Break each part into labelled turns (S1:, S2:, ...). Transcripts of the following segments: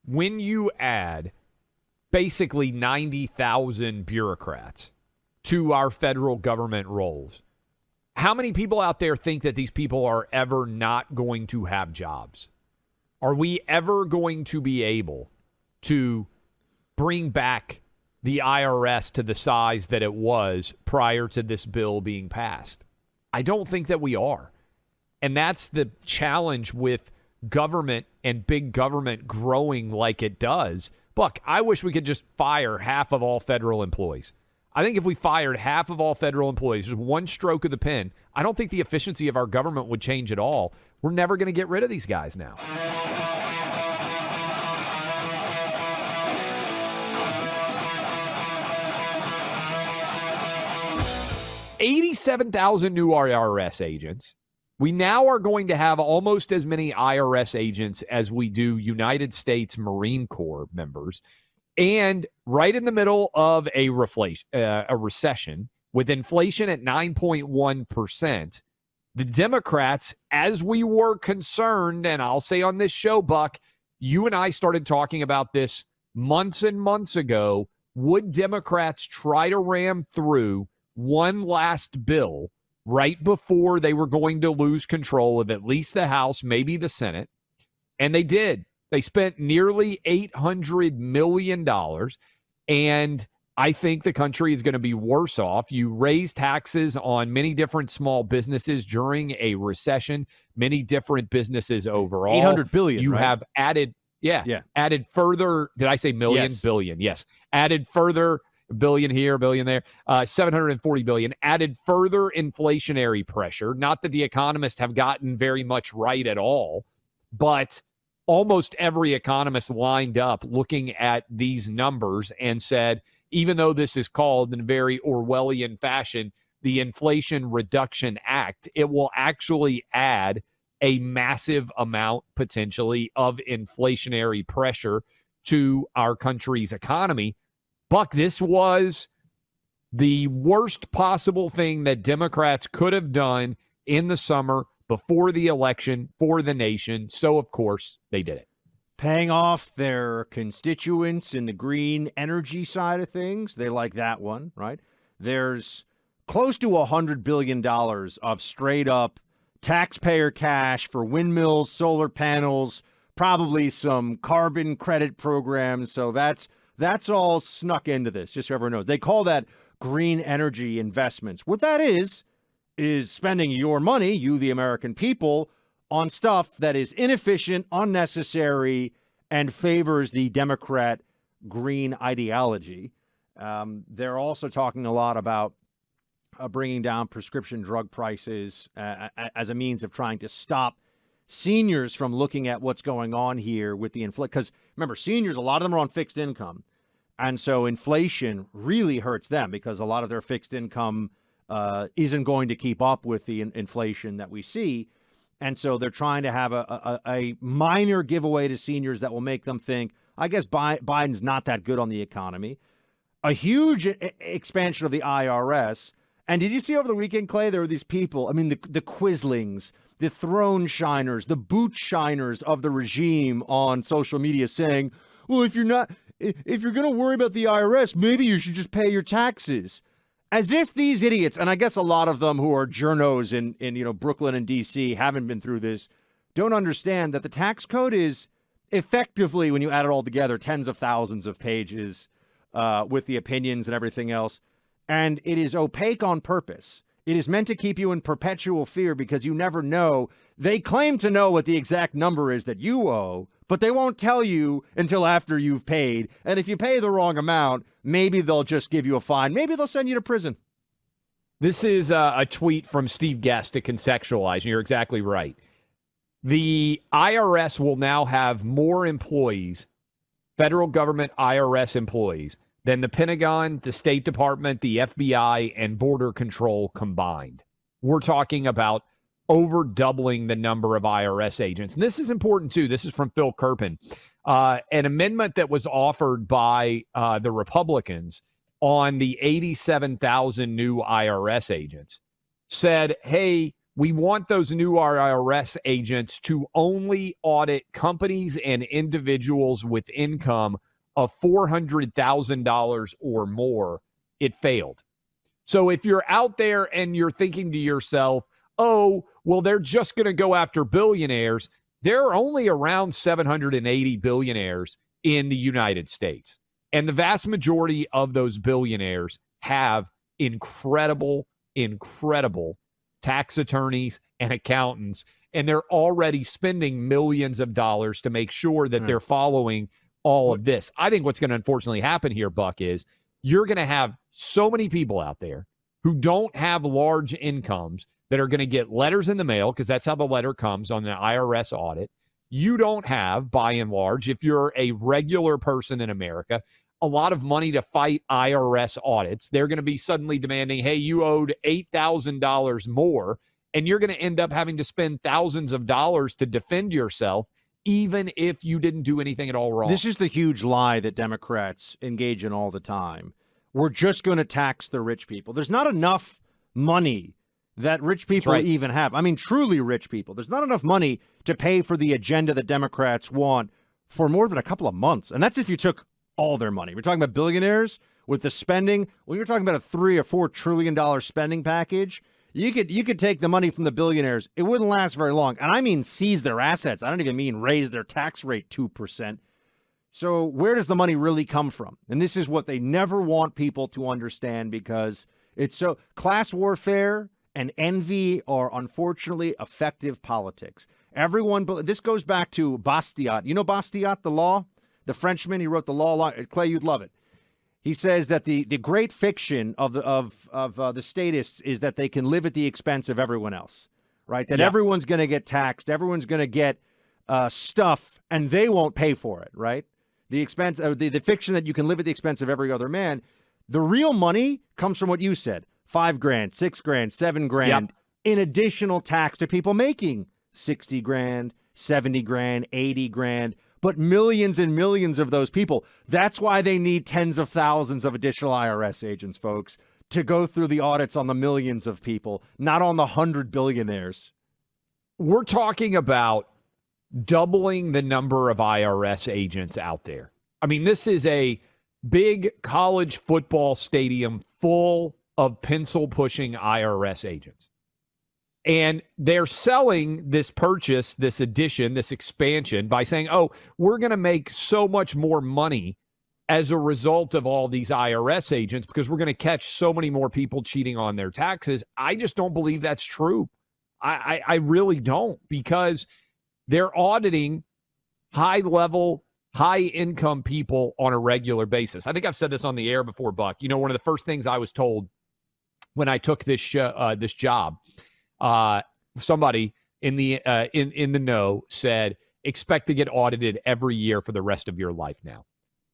S1: when you add basically 90,000 bureaucrats to our federal government roles, how many people out there think that these people are ever not going to have jobs? Are we ever going to be able to bring back the IRS to the size that it was prior to this bill being passed? I don't think that we are. And that's the challenge with government and big government growing like it does. Buck, I wish we could just fire half of all federal employees. I think if we fired half of all federal employees, just one stroke of the pen, I don't think the efficiency of our government would change at all. We're never going to get rid of these guys now. $87,000 new IRS agents. We now are going to have almost as many IRS agents as we do United States Marine Corps members. And right in the middle of a recession, with inflation at 9.1%, the Democrats, as we were concerned, and I'll say on this show, Buck, you and I started talking about this months and months ago. Would Democrats try to ram through one last bill right before they were going to lose control of at least the House, maybe the Senate? And they did. They spent nearly $800 million, and I think the country is going to be worse off. You raise taxes on many different small businesses during a recession, many different businesses overall.
S2: $800 billion,
S1: You
S2: right?
S1: have added, added further, did I say million?
S2: Yes.
S1: Billion, yes. Added further, billion here, billion there, $740 billion, added further inflationary pressure. Not that the economists have gotten very much right at all, but almost every economist lined up looking at these numbers and said, even though this is called in a very Orwellian fashion, the Inflation Reduction Act, it will actually add a massive amount potentially of inflationary pressure to our country's economy. Buck, this was the worst possible thing that Democrats could have done in the summer before the election for the nation. So, of course, they did it.
S2: Paying off their constituents in the green energy side of things. They like that one, right? There's close to $100 billion of straight up taxpayer cash for windmills, solar panels, probably some carbon credit programs. So that's all snuck into this, just so everyone knows. They call that green energy investments. What that is spending your money, you, the American people, on stuff that is inefficient, unnecessary, and favors the Democrat green ideology. They're also talking a lot about bringing down prescription drug prices as a means of trying to stop seniors from looking at what's going on here with the inflation. Because remember, seniors, a lot of them are on fixed income. And so inflation really hurts them because a lot of their fixed income isn't going to keep up with the inflation that we see. And so they're trying to have a minor giveaway to seniors that will make them think, I guess Biden's not that good on the economy. A huge expansion of the IRS. And did you see over the weekend, Clay, there were these people, I mean, the Quislings, the throne shiners, the boot shiners of the regime on social media saying, well, if you're going to worry about the IRS, maybe you should just pay your taxes. As if these idiots, and I guess a lot of them who are journos in Brooklyn and D.C. haven't been through this, don't understand that the tax code is effectively, when you add it all together, tens of thousands of pages with the opinions and everything else. And it is opaque on purpose. It is meant to keep you in perpetual fear because you never know. They claim to know what the exact number is that you owe, but they won't tell you until after you've paid. And if you pay the wrong amount, maybe they'll just give you a fine. Maybe they'll send you to prison.
S1: This is a tweet from Steve Guest to contextualize, and you're exactly right. The IRS will now have more employees, federal government IRS employees, than the Pentagon, the State Department, the FBI, and Border Control combined. We're talking about over doubling the number of IRS agents. And this is important, too. This is from Phil Kerpen. An amendment that was offered by the Republicans on the 87,000 new IRS agents said, hey, We want those new IRS agents to only audit companies and individuals with income of $400,000 or more. It failed. So if you're out there and you're thinking to yourself, oh, well, they're just going to go after billionaires, there are only around 780 billionaires in the United States. And the vast majority of those billionaires have incredible tax attorneys and accountants, and they're already spending millions of dollars to make sure that they're following all of this. I think what's going to unfortunately happen here, Buck, is you're going to have so many people out there who don't have large incomes that are going to get letters in the mail, because that's how the letter comes on an IRS audit. You don't have, by and large, if you're a regular person in America, a lot of money to fight IRS audits. They're going to be suddenly demanding, hey, you owed $8,000 more, and you're going to end up having to spend thousands of dollars to defend yourself, even if you didn't do anything at all wrong.
S2: This is the huge lie that Democrats engage in all the time. We're just going to tax the rich people. There's not enough money that rich people even have. I mean, truly rich people. There's not enough money to pay for the agenda that Democrats want for more than a couple of months. And that's if you took all their money. We're talking about billionaires with the spending. When you're talking about a $3 or $4 trillion spending package, you could take the money from the billionaires. It wouldn't last very long. And I mean seize their assets. I don't even mean raise their tax rate 2%. So where does the money really come from? And this is what they never want people to understand, because it's so class warfare and envy are unfortunately effective politics. This goes back to Bastiat. You know Bastiat, the law? The Frenchman, he wrote the law. Clay, you'd love it. He says that the great fiction of the statists is that they can live at the expense of everyone else, right? That everyone's going to get taxed, everyone's going to get stuff, and they won't pay for it, right? The expense of the fiction that you can live at the expense of every other man. The real money comes from what you said: $5,000, $6,000, $7,000 in additional tax to people making $60,000, $70,000, $80,000. But millions and millions of those people. That's why they need tens of thousands of additional IRS agents, folks, to go through the audits on the millions of people, not on the 100 billionaires.
S1: We're talking about doubling the number of IRS agents out there. I mean, this is a big college football stadium full of pencil-pushing IRS agents. And they're selling this purchase, this addition, this expansion by saying, oh, we're going to make so much more money as a result of all these IRS agents because we're going to catch so many more people cheating on their taxes. I just don't believe that's true. I really don't, because they're auditing high-level, high-income people on a regular basis. I think I've said this on the air before, Buck. You know, one of the first things I was told when I took this job, somebody in the know said, expect to get audited every year for the rest of your life now,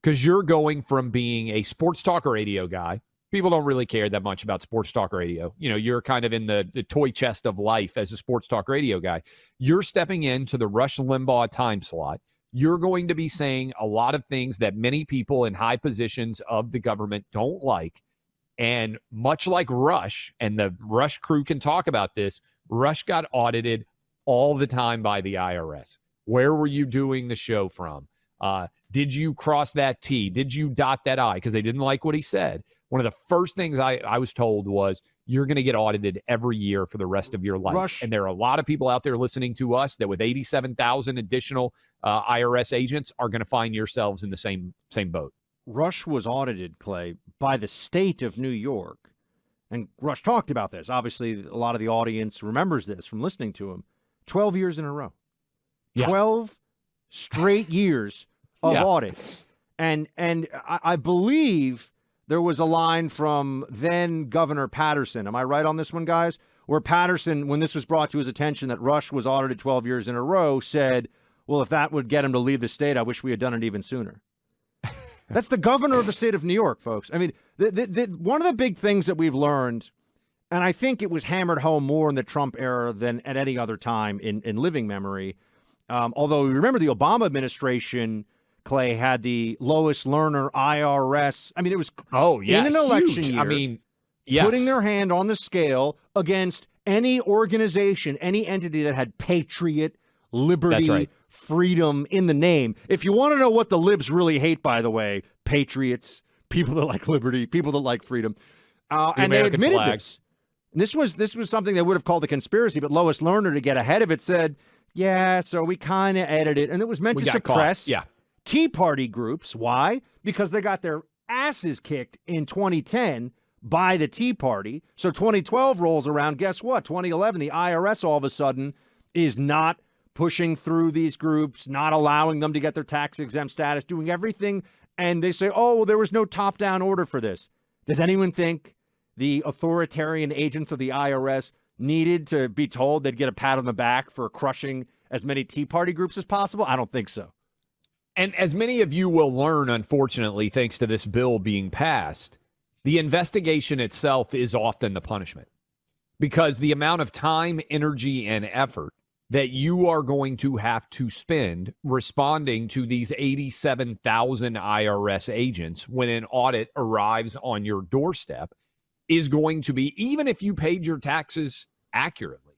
S1: because you're going from being a sports talk radio guy. People don't really care that much about sports talk radio. You know, you're kind of in the toy chest of life as a sports talk radio guy. You're stepping into the Rush Limbaugh time slot. You're going to be saying a lot of things that many people in high positions of the government don't like. And much like Rush, and the Rush crew can talk about this, Rush got audited all the time by the IRS. Where were you doing the show from? Did you cross that T? Did you dot that I? Because they didn't like what he said. One of the first things I was told was, you're going to get audited every year for the rest of your life.
S2: Rush.
S1: And there are a lot of people out there listening to us that with 87,000 additional IRS agents are going to find yourselves in the same boat.
S2: Rush was audited, Clay, by the state of New York. And Rush talked about this. Obviously, a lot of the audience remembers this from listening to him. 12 years in a row. 12 straight years of audits. And I believe there was a line from then Governor Patterson. Am I right on this one, guys? Where Patterson, when this was brought to his attention that Rush was audited 12 years in a row, said, well, if that would get him to leave the state, I wish we had done it even sooner. That's the governor of the state of New York, folks. I mean, one of the big things that we've learned, and I think it was hammered home more in the Trump era than at any other time in living memory, although remember the Obama administration, Clay, had the lowest learner IRS. I mean, it was in an election year.
S1: I mean, yes.
S2: Putting their hand on the scale against any organization, any entity that had patriot, liberty,
S1: That's right.
S2: freedom in the name. If you want to know what the libs really hate, by the way, patriots, people that like liberty, people that like freedom, and they
S1: American
S2: admitted
S1: flag.
S2: this was something they would have called a conspiracy, but Lois Lerner, to get ahead of it, said, yeah, so we kind of edited it. And it was meant to suppress Tea Party groups. Why? Because they got their asses kicked in 2010 by the Tea Party. So 2012 rolls around. Guess what? 2011, the IRS all of a sudden is not pushing through these groups, not allowing them to get their tax-exempt status, doing everything. And they say, oh, well, there was no top-down order for this. Does anyone think the authoritarian agents of the IRS needed to be told they'd get a pat on the back for crushing as many Tea Party groups as possible? I don't think so.
S1: And as many of you will learn, unfortunately, thanks to this bill being passed, the investigation itself is often the punishment, because the amount of time, energy, and effort that you are going to have to spend responding to these 87,000 IRS agents when an audit arrives on your doorstep is going to be, even if you paid your taxes accurately,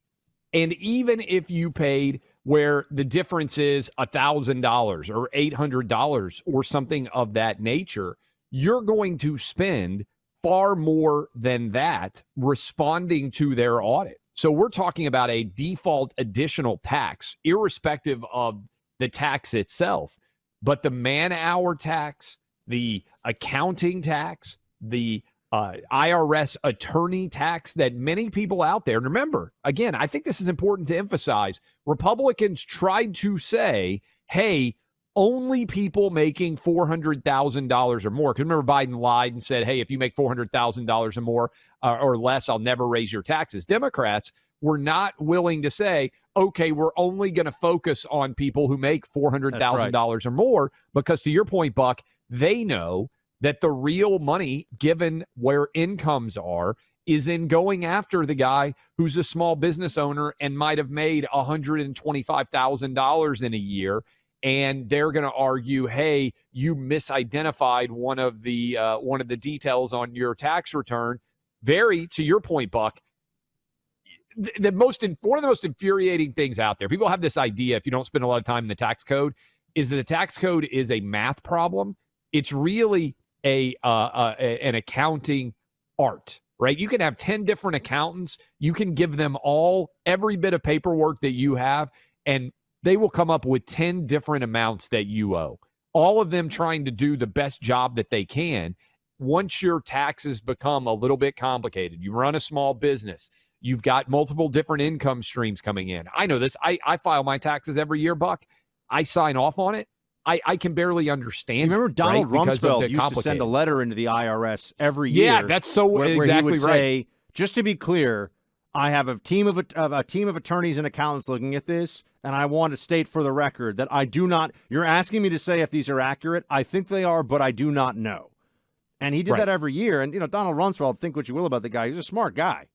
S1: and even if you paid where the difference is $1,000 or $800 or something of that nature, you're going to spend far more than that responding to their audit. So we're talking about a default additional tax, irrespective of the tax itself, but the man-hour tax, the accounting tax, the IRS attorney tax that many people out there, and remember, again, I think this is important to emphasize, Republicans tried to say, hey, only people making $400,000 or more, because remember Biden lied and said, hey, if you make $400,000 or more or less, I'll never raise your taxes. Democrats were not willing to say, okay, we're only going to focus on people who make $400,000 or more, because to your point, Buck, they know that the real money, given where incomes are, is in going after the guy who's a small business owner and might have made $125,000 in a year. And they're going to argue, hey, you misidentified one of the details on your tax return. Very, to your point, Buck, one of the most infuriating things out there, people have this idea, if you don't spend a lot of time in the tax code, is that the tax code is a math problem. It's really an accounting art, right? You can have 10 different accountants. You can give them all every bit of paperwork that you have, and they will come up with 10 different amounts that you owe, all of them trying to do the best job that they can. Once your taxes become a little bit complicated, you run a small business, you've got multiple different income streams coming in. I know this. I file my taxes every year, Buck. I sign off on it. I can barely understand.
S2: You remember Donald Rumsfeld used to send a letter into the IRS every year.
S1: Yeah, that's so
S2: where
S1: exactly
S2: he would
S1: right.
S2: Say, just to be clear, I have a team of attorneys and accountants looking at this, and I want to state for the record that I do not. You're asking me to say if these are accurate. I think they are, but I do not know. And he did that every year. And Donald Rumsfeld, think what you will about the guy, he's a smart guy.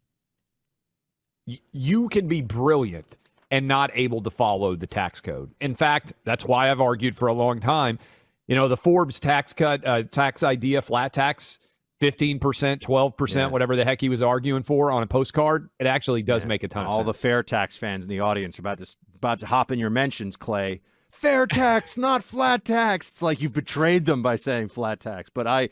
S1: You can be brilliant and not able to follow the tax code. In fact, that's why I've argued for a long time. The Forbes tax cut, tax idea, flat tax, 15%, 12%, whatever the heck he was arguing for on a postcard, it actually does make a ton of sense.
S2: All the fair tax fans in the audience are about to hop in your mentions, Clay. Fair tax, not flat tax. It's like you've betrayed them by saying flat tax. But I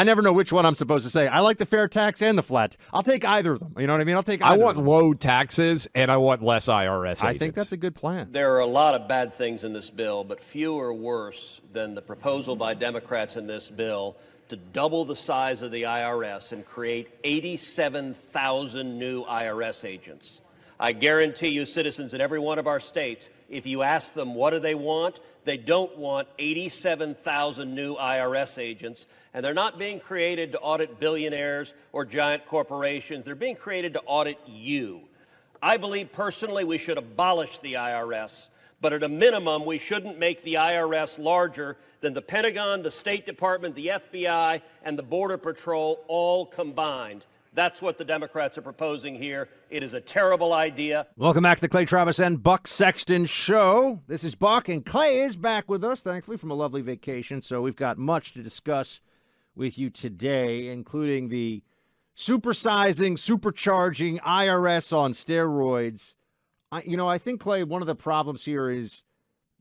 S2: never know which one I'm supposed to say. I like the fair tax and the flat. I'll take either of them. You know what I mean? I'll take either.
S1: I want low taxes, and I want less IRS agents.
S2: I think that's a good plan.
S3: There are a lot of bad things in this bill, but few are worse than the proposal by Democrats in this bill to double the size of the IRS and create 87,000 new IRS agents. I guarantee you, citizens in every one of our states, if you ask them what do they want, they don't want 87,000 new IRS agents, and they're not being created to audit billionaires or giant corporations. They're being created to audit you. I believe personally we should abolish the IRS, but at a minimum, we shouldn't make the IRS larger than the Pentagon, the State Department, the FBI, and the Border Patrol all combined. That's what the Democrats are proposing here. It is a terrible idea.
S2: Welcome back to the Clay Travis and Buck Sexton Show. This is Buck, and Clay is back with us, thankfully, from a lovely vacation. So we've got much to discuss with you today, including the supersizing, supercharging IRS on steroids. I think, Clay, one of the problems here is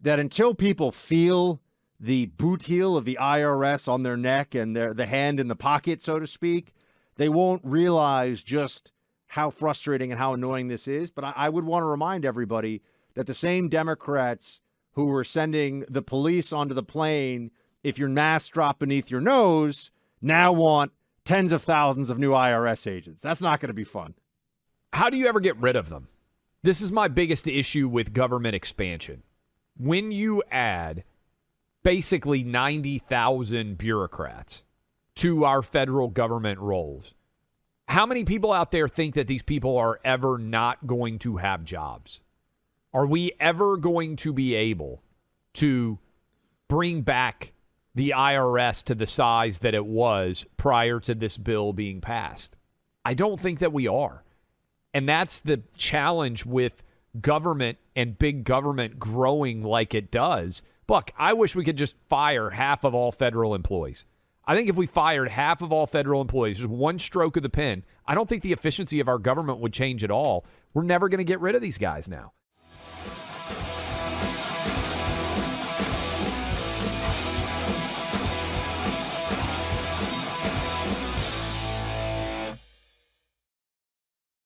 S2: that until people feel the boot heel of the IRS on their neck and the hand in the pocket, so to speak, they won't realize just how frustrating and how annoying this is. But I would want to remind everybody that the same Democrats who were sending the police onto the plane if your mask dropped beneath your nose now want tens of thousands of new IRS agents. That's not going to be fun.
S1: How do you ever get rid of them? This is my biggest issue with government expansion. When you add basically 90,000 bureaucrats to our federal government roles, how many people out there think that these people are ever not going to have jobs? Are we ever going to be able to bring back the IRS to the size that it was prior to this bill being passed? I don't think that we are. And that's the challenge with government and big government growing like it does. Buck, I wish we could just fire half of all federal employees. I think if we fired half of all federal employees, just one stroke of the pen, I don't think the efficiency of our government would change at all. We're never going to get rid of these guys now.